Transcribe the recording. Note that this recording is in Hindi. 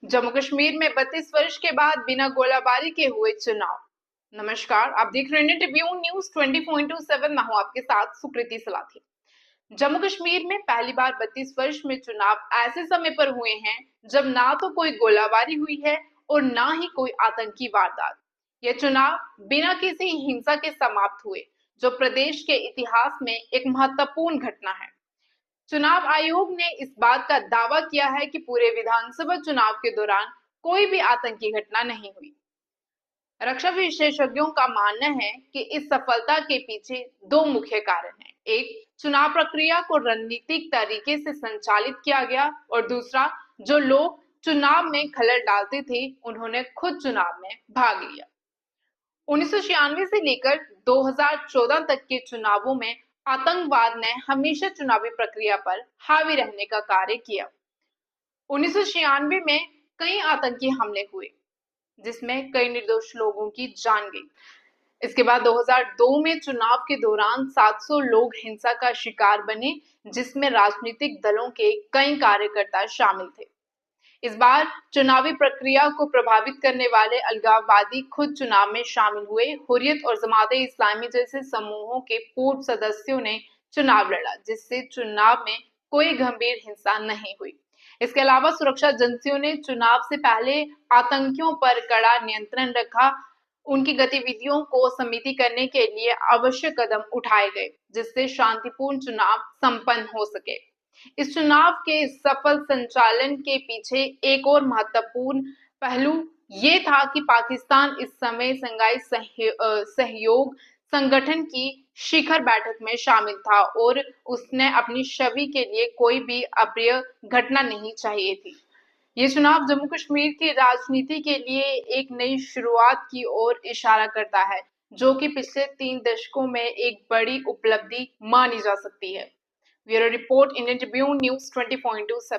जम्मू कश्मीर में 32 वर्ष के बाद बिना गोलाबारी के हुए चुनाव। नमस्कार, आप देख रहे हैं ट्रिब्यून न्यूज 20.7। मैं हूं आपके साथ सुकृति सलाथी। जम्मू कश्मीर में पहली बार 32 वर्ष में चुनाव ऐसे समय पर हुए हैं जब ना तो कोई गोलाबारी हुई है और ना ही कोई आतंकी वारदात। ये चुनाव बिना किसी हिंसा के समाप्त हुए, जो प्रदेश के इतिहास में एक महत्वपूर्ण घटना है। चुनाव आयोग ने इस बात का दावा किया है कि पूरे विधानसभा चुनाव के दौरान कोई भी आतंकी घटना नहीं हुई। रक्षा विशेषज्ञों का मानना है कि इस सफलता के पीछे दो मुख्य कारण हैं। एक, चुनाव प्रक्रिया को रणनीतिक तरीके से संचालित किया गया और दूसरा, जो लोग चुनाव में खलल डालते थे उन्होंने खुद चुनाव में भाग लिया। 1996 से लेकर 2014 तक के चुनावों में आतंकवाद ने हमेशा चुनावी प्रक्रिया पर हावी रहने का कार्य किया। 1996 में कई आतंकी हमले हुए जिसमें कई निर्दोष लोगों की जान गई। इसके बाद 2002 में चुनाव के दौरान 700 लोग हिंसा का शिकार बने, जिसमें राजनीतिक दलों के कई कार्यकर्ता शामिल थे। इस बार चुनावी प्रक्रिया को प्रभावित करने वाले अलगाववादी खुद चुनाव में शामिल हुए। हुर्रियत और जमाते इस्लामी जैसे समूहों के पूर्व सदस्यों ने चुनाव लड़ा, जिससे चुनाव में कोई गंभीर हिंसा नहीं हुई। इसके अलावा सुरक्षा एजेंसियों ने चुनाव से पहले आतंकियों पर कड़ा नियंत्रण रखा। उनकी गतिविधियों को सीमित करने के लिए आवश्यक कदम उठाए गए, जिससे शांतिपूर्ण चुनाव संपन्न हो सके। इस चुनाव के सफल संचालन के पीछे एक और महत्वपूर्ण पहलू ये था कि पाकिस्तान इस समय शंघाई सहयोग संगठन की शिखर बैठक में शामिल था और उसने अपनी छवि के लिए कोई भी अप्रिय घटना नहीं चाहिए थी। ये चुनाव जम्मू कश्मीर की राजनीति के लिए एक नई शुरुआत की ओर इशारा करता है, जो कि पिछले 3 दशकों में एक बड़ी उपलब्धि मानी जा सकती है। Bureau report, Indian Tribune news 20.7।